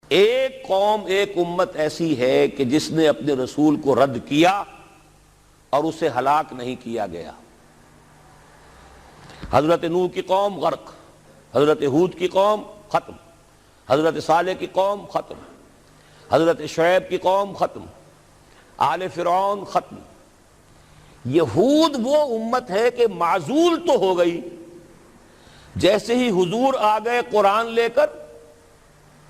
ایک قوم، ایک امت ایسی ہے کہ جس نے اپنے رسول کو رد کیا اور اسے ہلاک نہیں کیا گیا۔ حضرت نوح کی قوم غرق، حضرت ہود کی قوم ختم، حضرت صالح کی قوم ختم، حضرت شعیب کی قوم ختم، آل فرعون ختم۔ یہود وہ امت ہے کہ معزول تو ہو گئی، جیسے ہی حضور آ گئے قرآن لے کر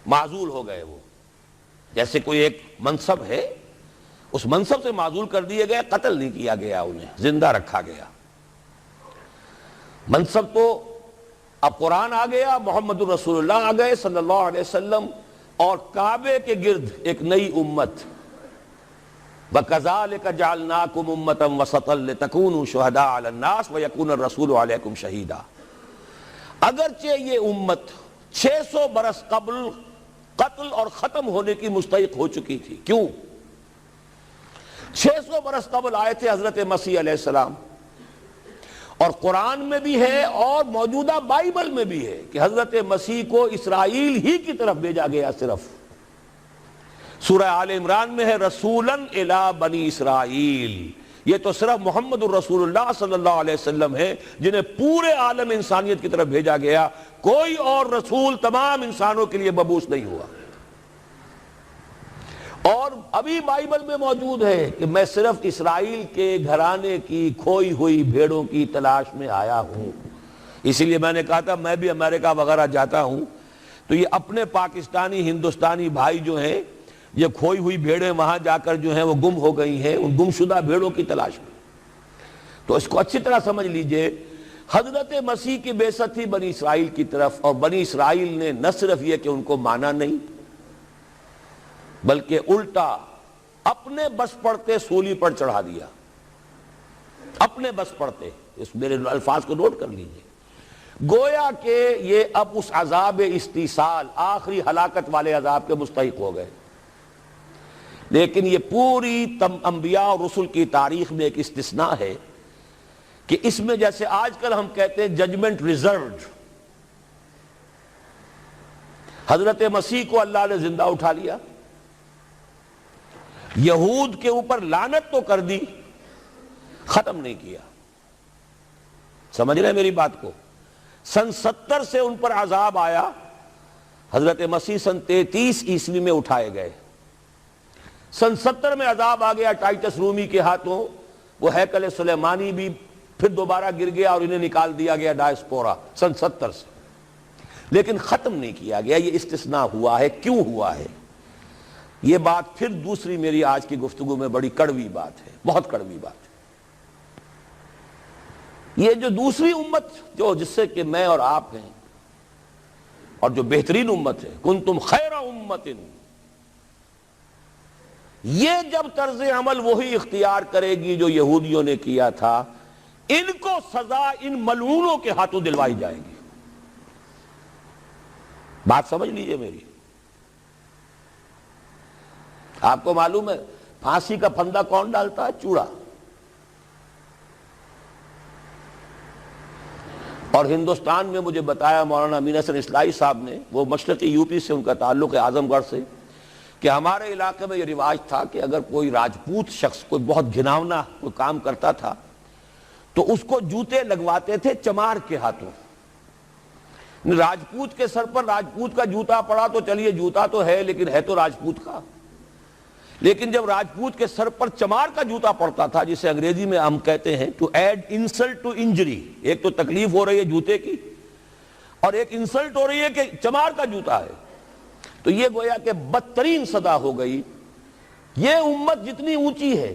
معزول ہو گئے۔ وہ جیسے کوئی ایک منصب ہے، اس منصب سے معزول کر دیے گئے، قتل نہیں کیا گیا، انہیں زندہ رکھا گیا۔ منصب تو اب قرآن آ گیا، محمد الرسول اللہ آ گئے صلی اللہ علیہ وسلم، اور کعبے کے گرد ایک نئی امت۔ وَكَذَلِكَ جَعَلْنَاكُمْ أُمَّةً وَسَطًا لِتَكُونُوا شُهَدَاءَ عَلَى النَّاسِ وَيَكُونَ الرَّسُولُ عَلَيْكُمْ شَهِيدًا۔ اگرچہ یہ امت 600 برس قبل قتل اور ختم ہونے کی مستحق ہو چکی تھی۔ کیوں؟ 600 برس قبل آئے تھے حضرت مسیح علیہ السلام، اور قرآن میں بھی ہے اور موجودہ بائبل میں بھی ہے کہ حضرت مسیح کو اسرائیل ہی کی طرف بھیجا گیا۔ صرف سورہ آل عمران میں ہے رسولاً الی بنی اسرائیل۔ یہ تو صرف محمد الرسول اللہ صلی اللہ علیہ وسلم ہے جنہیں پورے عالم انسانیت کی طرف بھیجا گیا، کوئی اور رسول تمام انسانوں کے لیے مبعوث نہیں ہوا۔ اور ابھی بائبل میں موجود ہے کہ میں صرف اسرائیل کے گھرانے کی کھوئی ہوئی بھیڑوں کی تلاش میں آیا ہوں۔ اسی لیے میں نے کہا تھا میں بھی امریکہ وغیرہ جاتا ہوں تو یہ اپنے پاکستانی ہندوستانی بھائی جو ہیں، یہ کھوئی ہوئی بھیڑیں وہاں جا کر جو ہیں وہ گم ہو گئی ہیں، ان گم شدہ بھیڑوں کی تلاش میں۔ تو اس کو اچھی طرح سمجھ لیجئے، حضرت مسیح کی بعثت تھی بنی اسرائیل کی طرف، اور بنی اسرائیل نے نہ صرف یہ کہ ان کو مانا نہیں، بلکہ الٹا اپنے بس پڑتے سولی پر چڑھا دیا۔ اپنے بس پڑتے، اس میرے الفاظ کو نوٹ کر لیجئے، گویا کہ یہ اب اس عذاب استیصال، آخری ہلاکت والے عذاب کے مستحق ہو گئے۔ لیکن یہ پوری انبیاء اور رسل کی تاریخ میں ایک استثناء ہے کہ اس میں جیسے آج کل ہم کہتے ہیں ججمنٹ ریزروڈ، حضرت مسیح کو اللہ نے زندہ اٹھا لیا، یہود کے اوپر لعنت تو کر دی، ختم نہیں کیا۔ سمجھ رہے ہیں میری بات کو؟ سن 70 سے ان پر عذاب آیا، حضرت مسیح سن 33 عیسوی میں اٹھائے گئے۔ سن 70 میں عذاب آ گیا ٹائٹس رومی کے ہاتھوں، وہ ہیکل سلیمانی بھی پھر دوبارہ گر گیا اور انہیں نکال دیا گیا ڈائسپورا سن 70 سے، لیکن ختم نہیں کیا گیا۔ یہ استثناء ہوا ہے۔ کیوں ہوا ہے؟ یہ بات پھر دوسری میری آج کی گفتگو میں بڑی کڑوی بات ہے، بہت کڑوی بات ہے۔ یہ جو دوسری امت جو جس سے کہ میں اور آپ ہیں، اور جو بہترین امت ہے، کنتم خیر امت، یہ جب طرز عمل وہی اختیار کرے گی جو یہودیوں نے کیا تھا، ان کو سزا ان ملعونوں کے ہاتھوں دلوائی جائے گی۔ بات سمجھ لیجئے میری۔ آپ کو معلوم ہے پھانسی کا پھندا کون ڈالتا ہے؟ چوڑا۔ اور ہندوستان میں مجھے بتایا مولانا امین حسن اصلاحی صاحب نے، وہ مشرقی یوپی سے ان کا تعلق ہے، اعظم گڑھ سے، کہ ہمارے علاقے میں یہ رواج تھا کہ اگر کوئی راجپوت شخص کوئی بہت گھناونا کوئی کام کرتا تھا تو اس کو جوتے لگواتے تھے چمار کے ہاتھوں۔ راجپوت کے سر پر راجپوت کا جوتا پڑا تو چلیے جوتا تو ہے، لیکن ہے تو راجپوت کا۔ لیکن جب راجپوت کے سر پر چمار کا جوتا پڑتا تھا، جسے انگریزی میں ہم کہتے ہیں to add insult to injury, ایک تو تکلیف ہو رہی ہے جوتے کی، اور ایک انسلٹ ہو رہی ہے کہ چمار کا جوتا ہے، تو یہ گویا کہ بدترین سزا ہو گئی۔ یہ امت جتنی اونچی ہے،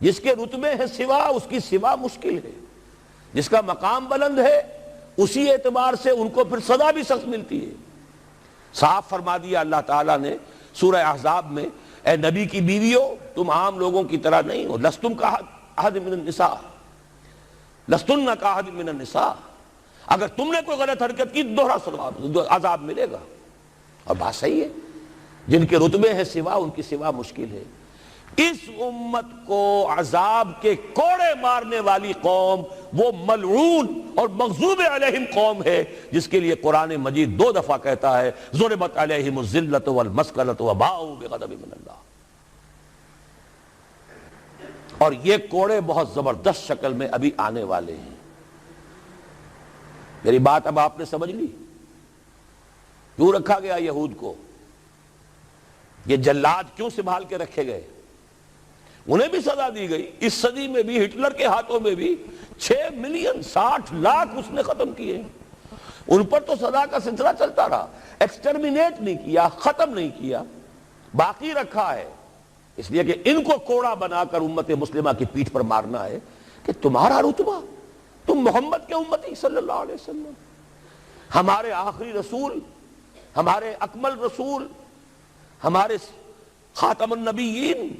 جس کے رتبے ہیں سوا، اس کی سوا مشکل ہے، جس کا مقام بلند ہے اسی اعتبار سے ان کو پھر سزا بھی سخت ملتی ہے۔ صاف فرما دیا اللہ تعالیٰ نے سورہ احزاب میں، اے نبی کی بیویوں تم عام لوگوں کی طرح نہیں ہو، لستم کاحد من النساء، لستن کاحد من النساء، اگر تم نے کوئی غلط حرکت کی دوہرا سزا عذاب ملے گا۔ اور بات صحیح ہے، جن کے رتبے ہیں سوا، ان کی سوا مشکل ہے۔ اس امت کو عذاب کے کوڑے مارنے والی قوم وہ ملعون اور مغضوب علیہم قوم ہے جس کے لیے قرآن مجید 2 دفعہ کہتا ہے ضربت علیہم الذلۃ والمسکنۃ وباؤوا بغضب من اللہ. اور یہ کوڑے بہت زبردست شکل میں ابھی آنے والے ہیں. میری بات اب آپ نے سمجھ لی کیوں رکھا گیا یہود کو, یہ جلاد کیوں سنبھال کے رکھے گئے. انہیں بھی سزا دی گئی. اس صدی میں بھی ہٹلر کے ہاتھوں میں بھی 6 ملین 60 لاکھ اس نے ختم کیے. ان پر تو سزا کا سلسلہ چلتا رہا, ایکسٹرمینیٹ نہیں کیا, ختم نہیں کیا, باقی رکھا ہے. اس لیے کہ ان کو کوڑا بنا کر امت مسلمہ کی پیٹھ پر مارنا ہے کہ تمہارا رتبہ, تم محمد کے امتی صلی اللہ علیہ وسلم, ہمارے آخری رسول, ہمارے اکمل رسول, ہمارے خاتم النبیین,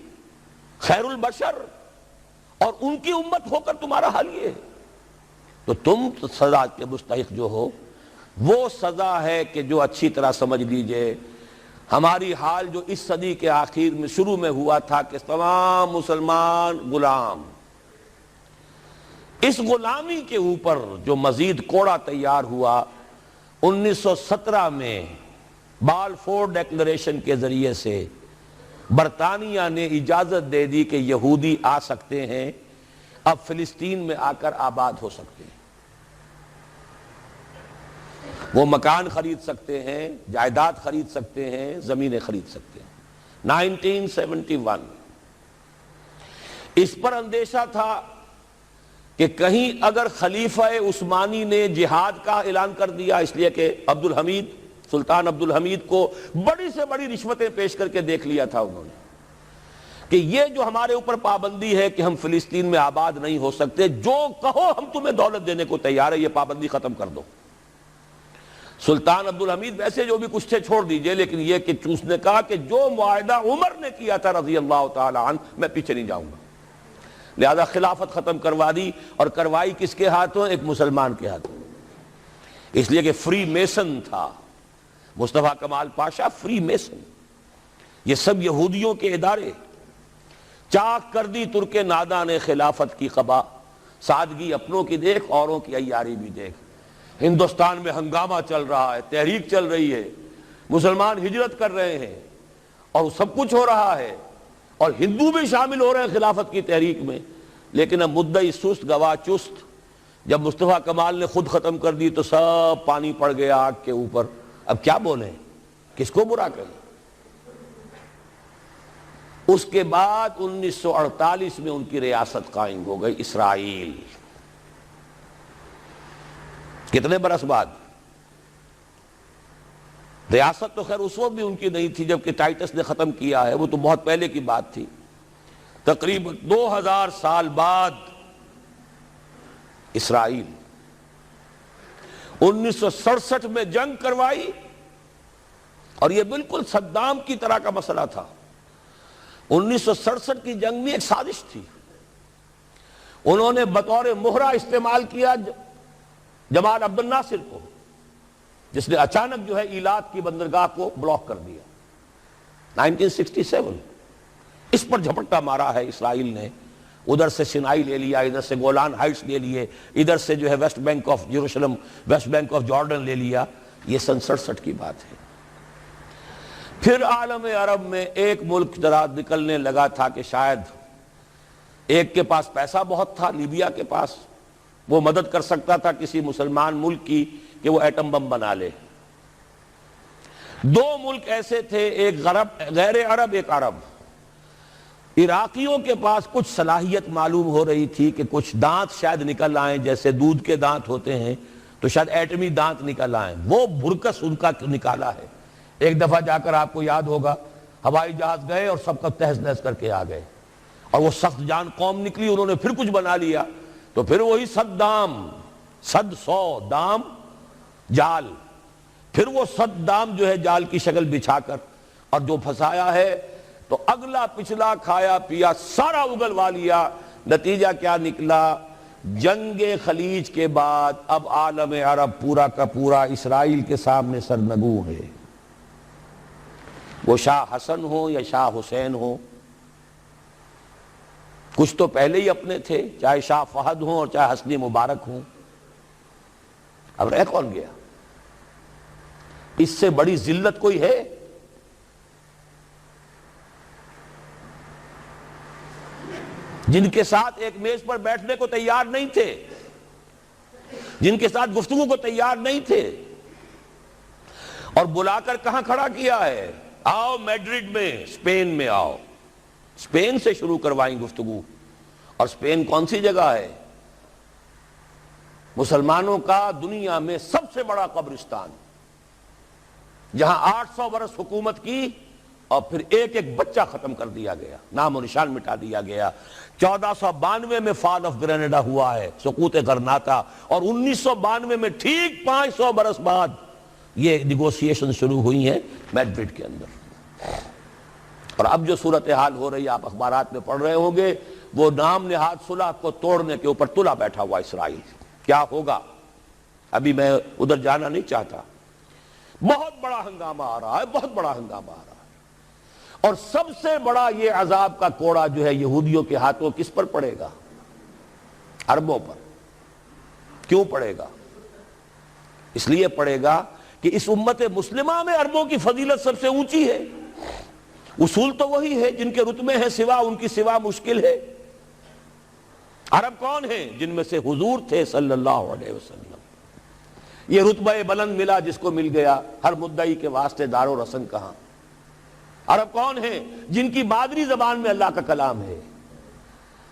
خیر البشر, اور ان کی امت ہو کر تمہارا حال یہ ہے. تو تم سزا کے مستحق جو ہو وہ سزا ہے کہ جو اچھی طرح سمجھ لیجئے ہماری حال جو اس صدی کے آخر میں شروع میں ہوا تھا کہ تمام مسلمان غلام, اس غلامی کے اوپر جو مزید کوڑا تیار ہوا 1917 میں بالفور ڈیکلریشن کے ذریعے سے برطانیہ نے اجازت دے دی کہ یہودی آ سکتے ہیں, اب فلسطین میں آ کر آباد ہو سکتے ہیں. وہ مکان خرید سکتے ہیں, جائیداد خرید سکتے ہیں, زمینیں خرید سکتے ہیں. 1971 اس پر اندیشہ تھا کہ کہیں اگر خلیفہ عثمانی نے جہاد کا اعلان کر دیا, اس لیے کہ سلطان عبد الحمید کو بڑی سے بڑی رشوتیں پیش کر کے دیکھ لیا تھا انہوں نے کہ یہ جو ہمارے اوپر پابندی ہے کہ ہم فلسطین میں آباد نہیں ہو سکتے, جو کہو ہم تمہیں دولت دینے کو تیار ہے, یہ پابندی ختم کر دو. سلطان عبد الحمید ویسے جو بھی کچھ تھے چھوڑ دیجئے, لیکن یہ کہ اس نے کہا کہ جو معاہدہ عمر نے کیا تھا رضی اللہ تعالی عنہ میں پیچھے نہیں جاؤں گا. لہذا خلافت ختم کروا دی, اور کروائی کس کے ہاتھوں؟ ایک مسلمان کے ہاتھوں. اس لیے کہ فری میسن تھا مصطفیٰ کمال پاشا, فری میسن. یہ سب یہودیوں کے ادارے. چاک کر دی ترک نادا نے خلافت کی قبا, سادگی اپنوں کی دیکھ اوروں کی عیاری بھی دیکھ. ہندوستان میں ہنگامہ چل رہا ہے, تحریک چل رہی ہے, مسلمان ہجرت کر رہے ہیں اور سب کچھ ہو رہا ہے, اور ہندو بھی شامل ہو رہے ہیں خلافت کی تحریک میں, لیکن اب مدعی سست گواہ چست. جب مصطفیٰ کمال نے خود ختم کر دی تو سب پانی پڑ گیا آگ کے اوپر. اب کیا بولیں, کس کو برا کہیں. اس کے بعد 1948 میں ان کی ریاست قائم ہو گئی اسرائیل. کتنے برس بعد؟ ریاست تو خیر اس وقت بھی ان کی نہیں تھی جبکہ ٹائٹس نے ختم کیا ہے, وہ تو بہت پہلے کی بات تھی. تقریباً 2000 سال بعد اسرائیل 1967 میں جنگ کروائی, اور یہ بالکل صدام کی طرح کا مسئلہ تھا. 1967 کی جنگ میں ایک سازش تھی. انہوں نے بطور مہرہ استعمال کیا جمال عبد الناصر کو, جس نے اچانک جو ہے ایلات کی بندرگاہ کو بلاک کر دیا. 1967 اس پر جھپٹا مارا ہے اسرائیل نے. ادھر سے سینائی لے لیا, ادھر سے گولان ہائٹس لے لیے, ادھر سے جو ہے West Bank of Jerusalem, West Bank of Jordan لے لیا. یہ 67 کی بات ہے. پھر عالم عرب میں ایک ملک ذرا نکلنے لگا تھا کہ شاید ایک کے پاس پیسہ بہت تھا, لیبیا کے پاس, وہ مدد کر سکتا تھا کسی مسلمان ملک کی کہ وہ ایٹم بم بنا لے. 2 ملک ایسے تھے, ایک غیر عرب, ایک عرب. عراقیوں کے پاس کچھ صلاحیت معلوم ہو رہی تھی کہ کچھ دانت شاید نکل آئیں, جیسے دودھ کے دانت ہوتے ہیں تو شاید ایٹمی دانت نکل آئیں. وہ بھرکس ان کا نکالا ہے. ایک دفعہ جا کر آپ کو یاد ہوگا ہوائی جہاز گئے اور سب کا تہس نہس کر کے آ گئے, اور وہ سخت جان قوم نکلی, انہوں نے پھر کچھ بنا لیا. تو پھر وہی 100 دام جال, پھر وہ 100 دام جو ہے جال کی شکل بچھا کر, اور جو پھنسایا ہے تو اگلا پچھلا کھایا پیا سارا اگلوا لیا. نتیجہ کیا نکلا؟ جنگ خلیج کے بعد اب عالم عرب پورا کا پورا اسرائیل کے سامنے سرنگوں ہے. وہ شاہ حسن ہو یا شاہ حسین ہو, کچھ تو پہلے ہی اپنے تھے، چاہے شاہ فہد ہوں اور چاہے حسنی مبارک ہوں، اب رہ کون گیا؟ اس سے بڑی ذلت کوئی ہے؟ جن کے ساتھ ایک میز پر بیٹھنے کو تیار نہیں تھے، جن کے ساتھ گفتگو کو تیار نہیں تھے، اور بلا کر کہاں کھڑا کیا ہے؟ آؤ میڈرڈ میں، اسپین میں آؤ، اسپین سے شروع کروائیں گفتگو۔ اور اسپین کون سی جگہ ہے؟ مسلمانوں کا دنیا میں سب سے بڑا قبرستان، جہاں 800 برس حکومت کی اور پھر ایک ایک بچہ ختم کر دیا گیا، نام و نشان مٹا دیا گیا۔ 1492 میں فال آف گرینیڈا ہوا ہے، سقوط غرناطہ، اور 1992 میں ٹھیک 500 برس بعد یہ نیگوسیشن شروع ہوئی ہیں میڈرڈ کے اندر۔ اور اب جو صورتحال ہو رہی ہے، آپ اخبارات میں پڑھ رہے ہوں گے، وہ نام نہاد صلح کو توڑنے کے اوپر تلا بیٹھا ہوا اسرائیل۔ کیا ہوگا؟ ابھی میں ادھر جانا نہیں چاہتا۔ بہت بڑا ہنگامہ آ رہا ہے، بہت بڑا ہنگامہ آ رہا ہے، اور سب سے بڑا یہ عذاب کا کوڑا جو ہے یہودیوں کے ہاتھوں کس پر پڑے گا؟ عربوں پر۔ کیوں پڑے گا؟ اس لیے پڑے گا کہ اس امت مسلمہ میں عربوں کی فضیلت سب سے اونچی ہے۔ اصول تو وہی ہے، جن کے رتبے ہیں سوا ان کی سوا مشکل ہے۔ عرب کون ہیں؟ جن میں سے حضور تھے صلی اللہ علیہ وسلم۔ یہ رتبہ بلند ملا جس کو مل گیا، ہر مدعی کے واسطے دار و رسن کہاں۔ عرب کون ہیں؟ جن کی مادری زبان میں اللہ کا کلام ہے۔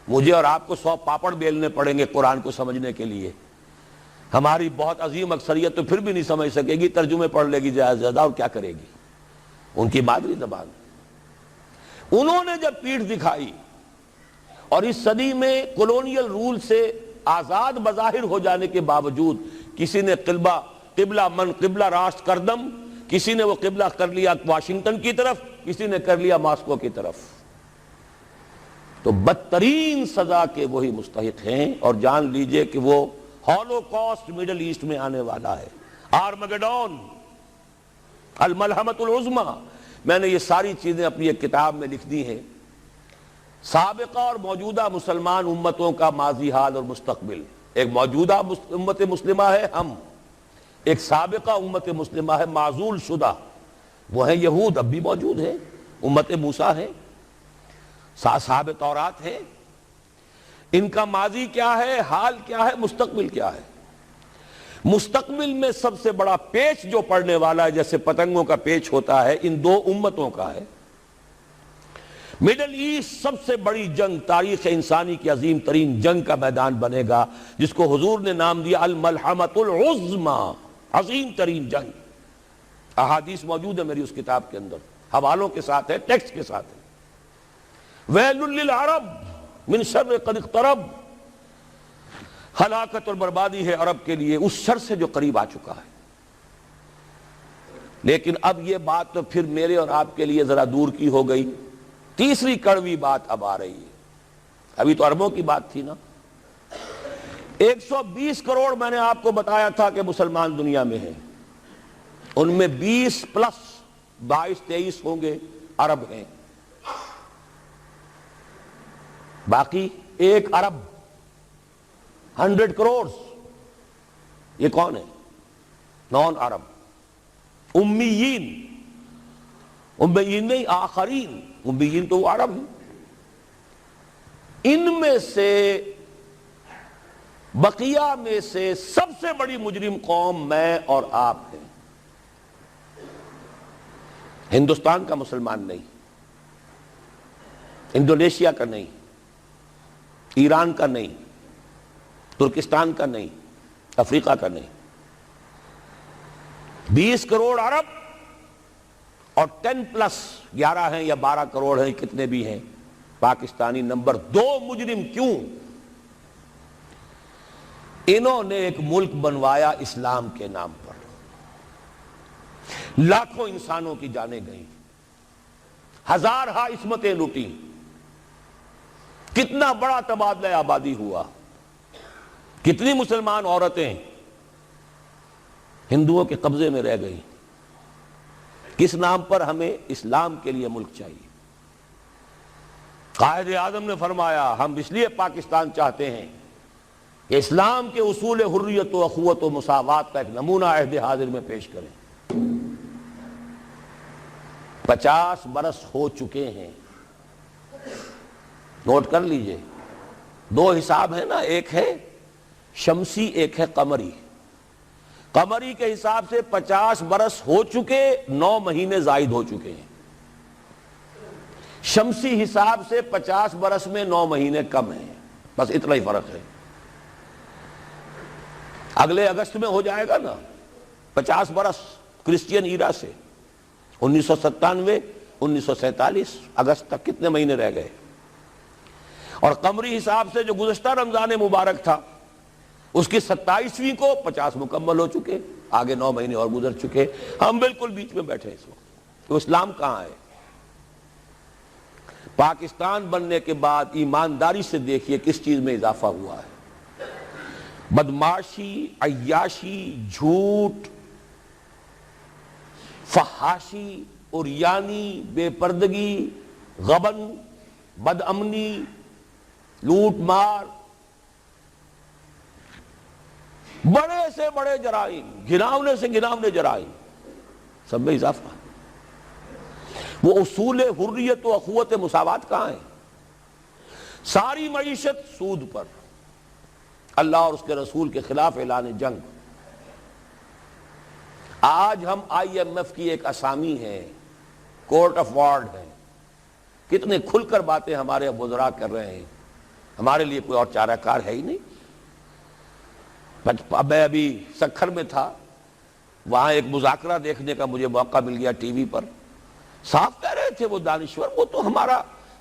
مجھے اور آپ کو 100 پاپڑ بیلنے پڑیں گے قرآن کو سمجھنے کے لیے، ہماری بہت عظیم اکثریت تو پھر بھی نہیں سمجھ سکے گی، ترجمے پڑھ لے گی زیادہ سے زیادہ، اور کیا کرے گی؟ ان کی مادری زبان۔ انہوں نے جب پیٹھ دکھائی اور اس صدی میں کولونیل رول سے آزاد بظاہر ہو جانے کے باوجود کسی نے قبلہ راست کردم، کسی نے وہ قبلہ کر لیا واشنگٹن کی طرف، کسی نے کر لیا ماسکو کی طرف، تو بدترین سزا کے وہی مستحق ہیں۔ اور جان لیجئے کہ وہ ہولوکاسٹ مڈل ایسٹ میں آنے والا ہے، آرمگڈون، الملحمۃ العظمی۔ میں نے یہ ساری چیزیں اپنی ایک کتاب میں لکھ دی ہیں، سابقہ اور موجودہ مسلمان امتوں کا ماضی، حال اور مستقبل۔ ایک موجودہ امت مسلمہ ہے ہم، ایک سابقہ امت مسلمہ ہے معزول شدہ، وہ ہیں یہود، اب بھی موجود ہیں، امت موسیٰ ہے، صاحب تورات ہے۔ ان کا ماضی کیا ہے، حال کیا ہے، مستقبل کیا ہے؟ مستقبل میں سب سے بڑا پیچ جو پڑنے والا ہے، جیسے پتنگوں کا پیچ ہوتا ہے، ان دو امتوں کا ہے۔ مڈل ایسٹ سب سے بڑی جنگ، تاریخ انسانی کی عظیم ترین جنگ کا میدان بنے گا، جس کو حضور نے نام دیا الملحمۃ العظمی، عظیم ترین جنگ۔ احادیث موجود ہے میری اس کتاب کے اندر، حوالوں کے ساتھ ہے، ٹیکسٹ کے ساتھ ہے۔ ویل للعرب من شر قد اقترب، ہلاکت اور بربادی ہے عرب کے لیے اس شر سے جو قریب آ چکا ہے۔ لیکن اب یہ بات تو پھر میرے اور آپ کے لیے ذرا دور کی ہو گئی۔ تیسری کڑوی بات اب آ رہی ہے۔ ابھی تو عربوں کی بات تھی نا۔ 120 کروڑ میں نے آپ کو بتایا تھا کہ مسلمان دنیا میں ہیں، ان میں 20 پلس 22-23 ہوں گے عرب ہیں، باقی 1 ارب 100 کروڑ یہ کون ہے؟ نان عرب، امیین، امیین نہیں آخرین، امیین تو وہ عرب ہیں۔ ان میں سے بقیہ میں سے سب سے بڑی مجرم قوم میں اور آپ ہیں۔ ہندوستان کا مسلمان نہیں، انڈونیشیا کا نہیں، ایران کا نہیں، ترکستان کا نہیں، افریقہ کا نہیں۔ 20 کروڑ عرب اور 10 پلس 11 ہیں یا 12 کروڑ ہیں، کتنے بھی ہیں پاکستانی نمبر 2 مجرم۔ کیوں؟ انہوں نے ایک ملک بنوایا اسلام کے نام پر، لاکھوں انسانوں کی جانیں گئیں، ہزارہا عصمتیں لوٹی، کتنا بڑا تبادلہ آبادی ہوا، کتنی مسلمان عورتیں ہندوؤں کے قبضے میں رہ گئی۔ کس نام پر؟ ہمیں اسلام کے لیے ملک چاہیے۔ قائد اعظم نے فرمایا ہم اس لیے پاکستان چاہتے ہیں کہ اسلام کے اصول حریت و اخوت و مساوات کا ایک نمونہ عہد حاضر میں پیش کریں۔ 50 برس ہو چکے ہیں، نوٹ کر لیجئے، 2 حساب ہیں نا، ایک ہے شمسی ایک ہے قمری۔ قمری کے حساب سے 50 برس ہو چکے، 9 مہینے زائد ہو چکے ہیں۔ شمسی حساب سے 50 برس میں 9 مہینے کم ہیں، بس اتنا ہی فرق ہے۔ اگلے اگست میں ہو جائے گا نا 50 برس کرسچین ایرا سے، 1997 1947 اگست تک کتنے مہینے رہ گئے؟ اور قمری حساب سے جو گزشتہ رمضان مبارک تھا اس کی 27ویں کو 50 مکمل ہو چکے، آگے 9 مہینے اور گزر چکے، ہم بالکل بیچ میں بیٹھے اس وقت۔ تو اسلام کہاں ہے؟ پاکستان بننے کے بعد ایمانداری سے دیکھیے کس چیز میں اضافہ ہوا ہے۔ بدمعاشی، عیاشی، جھوٹ، فحاشی، عریانی، بے پردگی، غبن، بد امنی، لوٹ مار، بڑے سے بڑے جرائم، گھناونے سے گھناونے جرائم، سب میں اضافہ۔ وہ اصول حریت و اخوت مساوات کہاں ہیں؟ ساری معیشت سود پر، اللہ اور اس کے رسول کے خلاف اعلان جنگ۔ آج ہم IMF کی ایک اسامی ہے، کورٹ آف وارڈ ہے، کتنے کھل کر باتیں ہمارے وزراء کر رہے ہیں، ہمارے لیے کوئی اور چارہ کار ہے ہی نہیں۔ میں ابھی سکھر میں تھا، وہاں ایک مذاکرہ دیکھنے کا مجھے موقع مل گیا ٹی وی پر، صاف کہہ رہے تھے وہ دانشور، وہ تو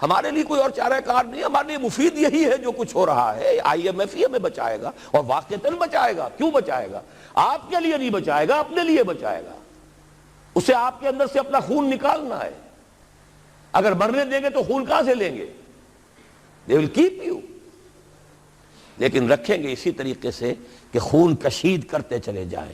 ہمارے لیے کوئی اور چارہ کار نہیں، ہمارے لیے مفید یہی ہے جو کچھ ہو رہا ہے، IMF ہی ہمیں بچائے گا، اور واقعتاً بچائے گا۔ کیوں بچائے گا؟ آپ کے لیے نہیں بچائے گا، اپنے لیے بچائے گا۔ اسے آپ کے اندر سے اپنا خون نکالنا ہے، اگر مرنے دیں گے تو خون کہاں سے لیں گے؟ they will keep you، لیکن رکھیں گے اسی طریقے سے کہ خون کشید کرتے چلے جائیں،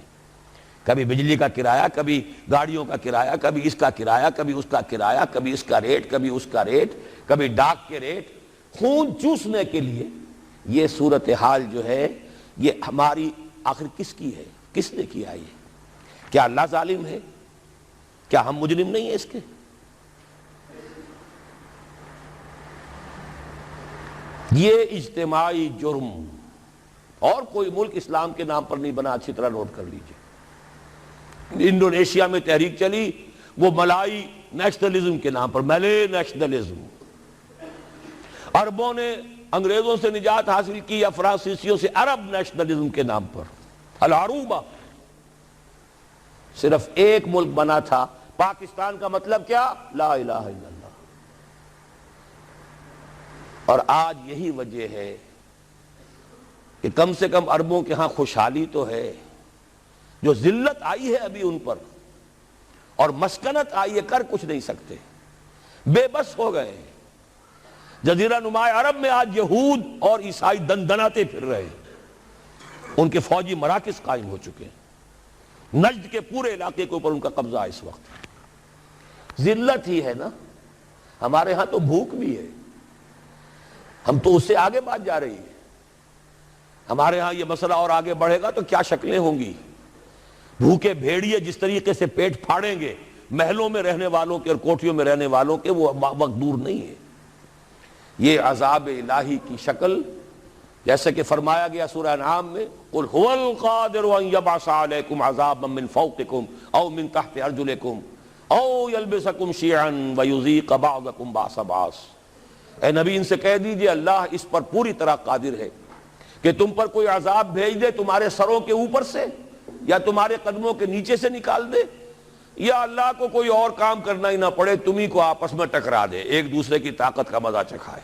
کبھی بجلی کا کرایہ، کبھی گاڑیوں کا کرایہ، کبھی اس کا کرایہ، کبھی اس کا کرایہ، کبھی اس کا ریٹ، کبھی اس کا ریٹ، کبھی ڈاک کے ریٹ، خون چوسنے کے لیے۔ یہ صورتحال جو ہے یہ ہماری آخر کس کی ہے؟ کس نے کیا یہ؟ کیا اللہ ظالم ہے؟ کیا ہم مجرم نہیں ہیں اس کے؟ یہ اجتماعی جرم، اور کوئی ملک اسلام کے نام پر نہیں بنا، اچھی طرح نوٹ کر لیجئے۔ انڈونیشیا میں تحریک چلی، وہ ملائی نیشنلزم کے نام پر، ملے نیشنلزم، عربوں نے انگریزوں سے نجات حاصل کی، یا فرانسیسیوں سے، عرب نیشنلزم کے نام پر، العروبہ۔ صرف ایک ملک بنا تھا، پاکستان کا مطلب کیا؟ لا الہ الا اللہ۔ اور آج یہی وجہ ہے کہ کم سے کم عربوں کے ہاں خوشحالی تو ہے، جو ذلت آئی ہے ابھی ان پر، اور مسکنت آئی ہے، کر کچھ نہیں سکتے، بے بس ہو گئے۔ جزیرہ نما عرب میں آج یہود اور عیسائی دندناتے پھر رہے ہیں، ان کے فوجی مراکز قائم ہو چکے ہیں، نجد کے پورے علاقے کے اوپر ان کا قبضہ ہے اس وقت۔ ذلت ہی ہے نا، ہمارے ہاں تو بھوک بھی ہے، ہم تو اس سے آگے بات جا رہی ہے۔ ہمارے ہاں یہ مسئلہ اور آگے بڑھے گا تو کیا شکلیں ہوں گی؟ بھوکے بھیڑیے جس طریقے سے پیٹ پھاڑیں گے محلوں میں رہنے والوں کے اور کوٹھیوں میں رہنے والوں کے، وہ وقت دور نہیں ہے۔ یہ عذاب الہی کی شکل، جیسے کہ فرمایا گیا سورہ انعام میں، قل هو القادر ان يبعث عليكم عذابا من فوقكم او من تحت ارجلكم او يلبسكم شيعا ويذيق بعضكم بعض بعض۔ اے نبی ان سے کہہ دیجئے اللہ اس پر پوری طرح قادر ہے کہ تم پر کوئی عذاب بھیج دے تمہارے سروں کے اوپر سے، یا تمہارے قدموں کے نیچے سے نکال دے، یا اللہ کو کوئی اور کام کرنا ہی نہ پڑے، تمہیں کو آپس میں ٹکرا دے، ایک دوسرے کی طاقت کا مزہ چکھائے۔